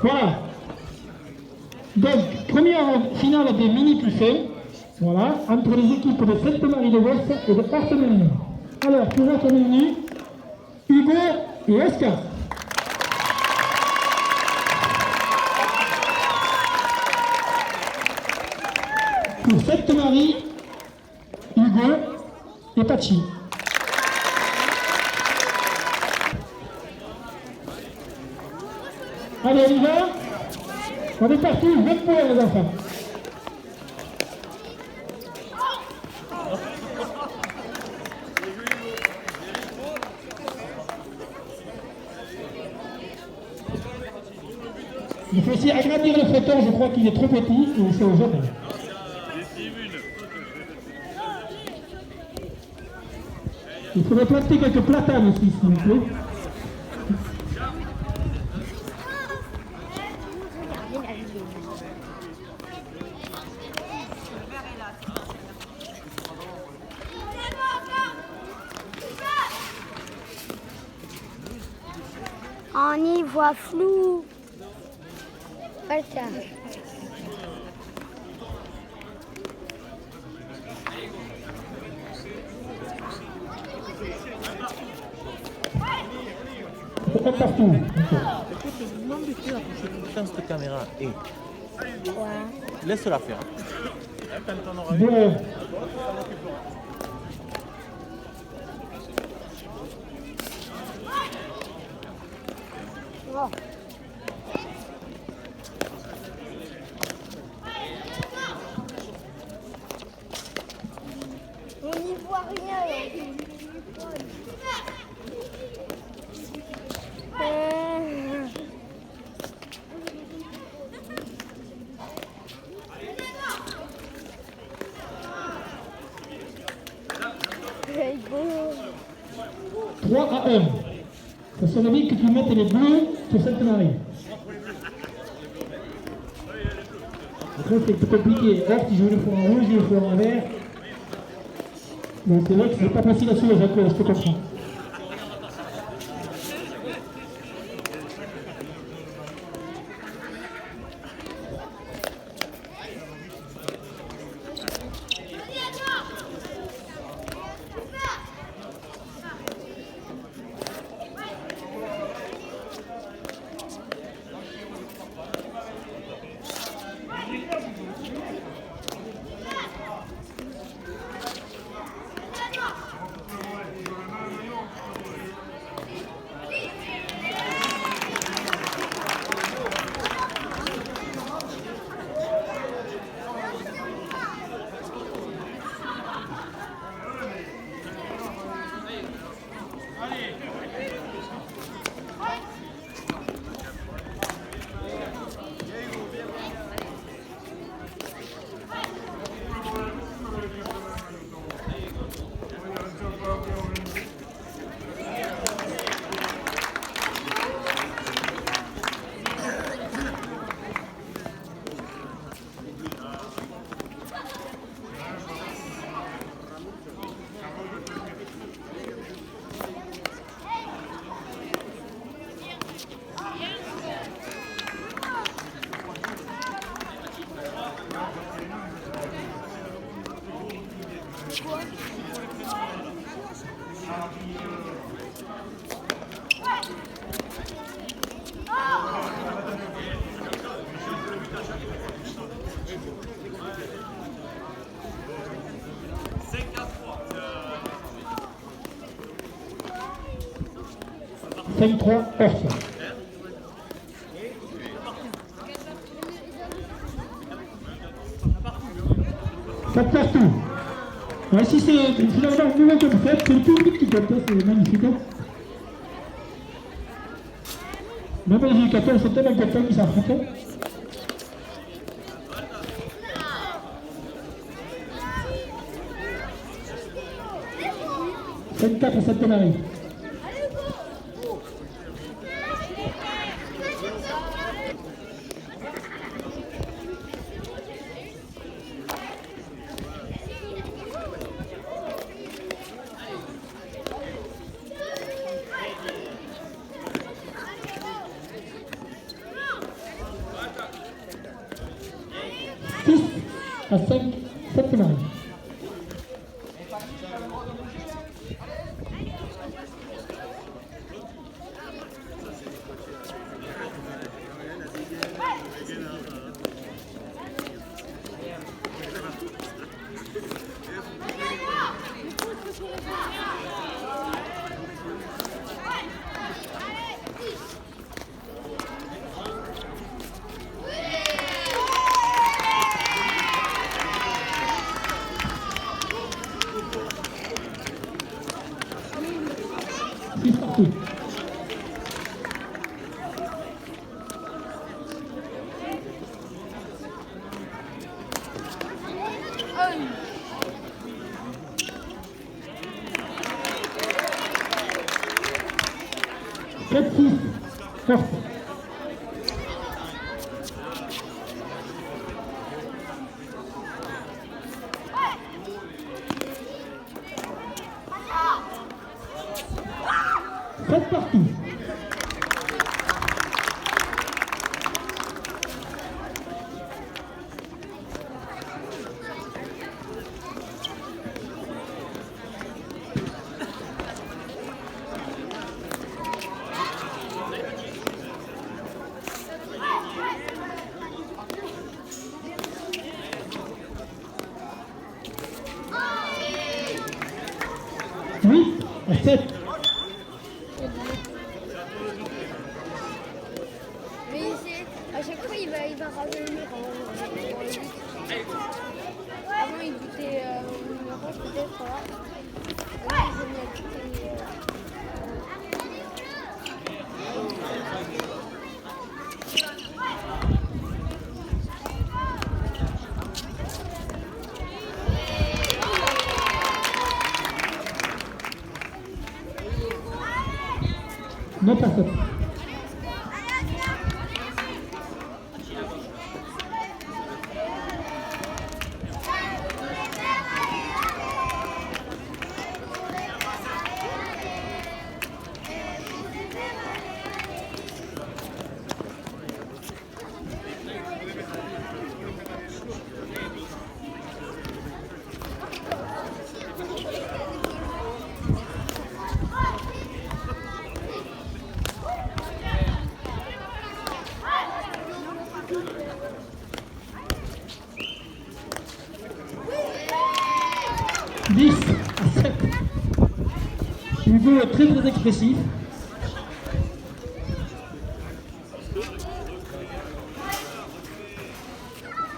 Voilà. Donc, première finale des mini plus 1. Voilà, entre les équipes de Sainte-Marie de Vos et de Partenay. Alors, pour votre menu, Hugo et Oscar. Pour Sainte-Marie, Hugo et Pachi. Allez, on y va. On est parti, 20 points les enfants. Il faut aussi agrandir le fauteuil, je crois qu'il est trop petit et c'est au jaune. Il faudrait planter quelques platanes aussi, s'il vous plaît. On y voit flou. Pas le cas. C'est pas partout. Écoute, demande qui a touché tout le temps cette caméra. Et laisse-la faire. Quand on aura eu. Bon. Oh. On n'y voit rien. C'est beau. 3 à 1. Ça serait bien que tu mettes les bleus sur Sainte-Marie. Après, c'est plus compliqué. Or, tu joues le four en rouge, le four en vert. Donc, c'est vrai que c'est pas facile à suivre, je te comprends. Cinq, 3, hors. 4 partout. Ouais, si c'est finalement un nouveau concept, c'est le public qui compte, c'est magnifique. Même les éducateurs sont tellement contents qu'ils s'affrontent. 5-4 à Sainte-Marie. à 5, 7 Marie. C'est parti. Quatre, six, force. C'est parti. Huit à 7. Mais à chaque fois, il va revenir avant, il butait numéro peut-être là. Là, ils ont mis à buter, Neuf à 7. Dix à 7. Hugo est très très expressif.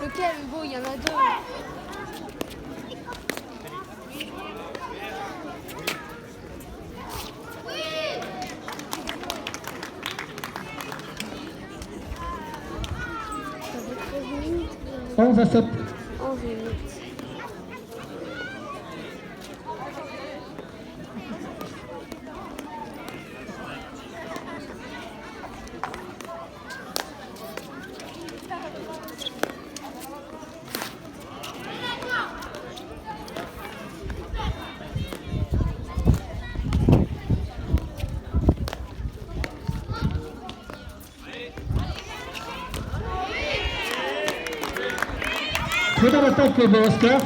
lequel, Hugo? Il y en a deux. 11 à 7. 11 minutes. Très dans l'attaque de Oscar.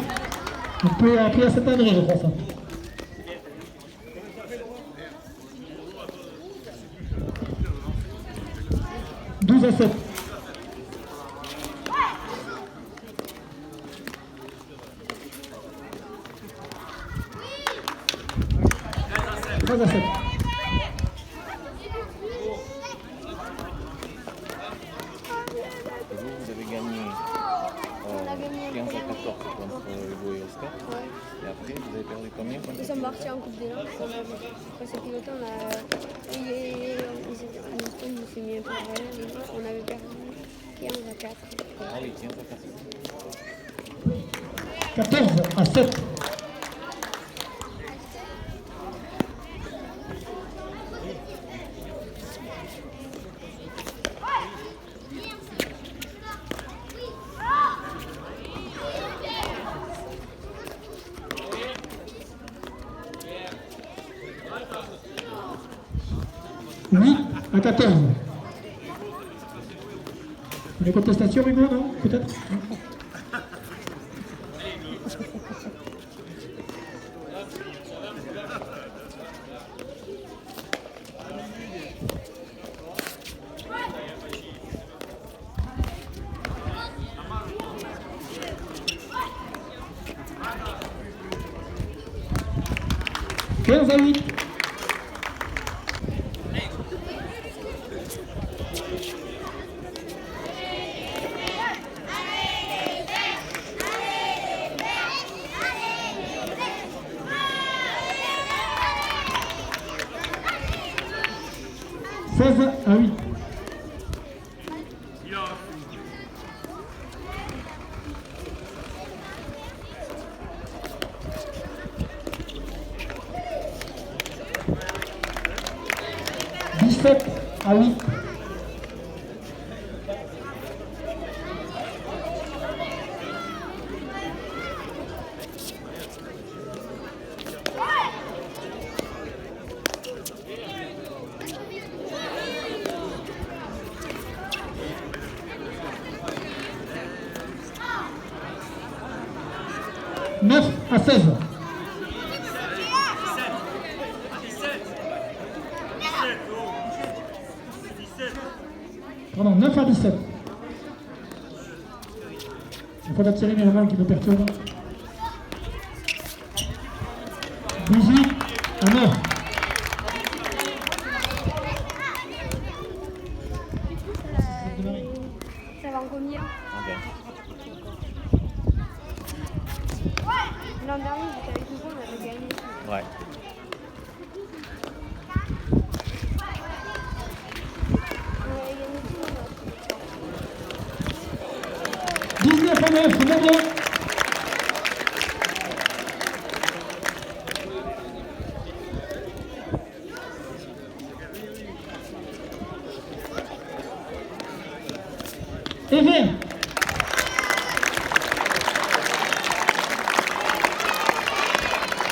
On peut appeler à Saint-André, je crois ça. Douze à 7. Treize à 7. Vous avez gagné 15 à 14 contre Hugo et Oscar. Ouais. Et après, vous avez perdu combien contre Ils sont partis en Coupe des Landes. Après ce pilote, on s'est mis un peu en relais. On avait perdu 15 à 4. Ah oui, 15 à 14. 14 à 7. Oui, à 14. Les contestations, Hugo, non? Peut-être? 15 à 8. À 8. À 8. Neuf à 16. Pardon, 9 à 17. Il faut attirer mes rivales qui me perturbent. 18 à 9. Ça va en combien? Ok. L'an dernier, j'étais avec une fois, on avait gagné. Ouais. On avait gagné tout le monde. 19 à 9, c'est bien. Et 20.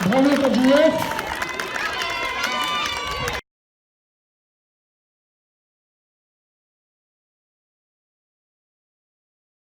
Bravo, Fabien.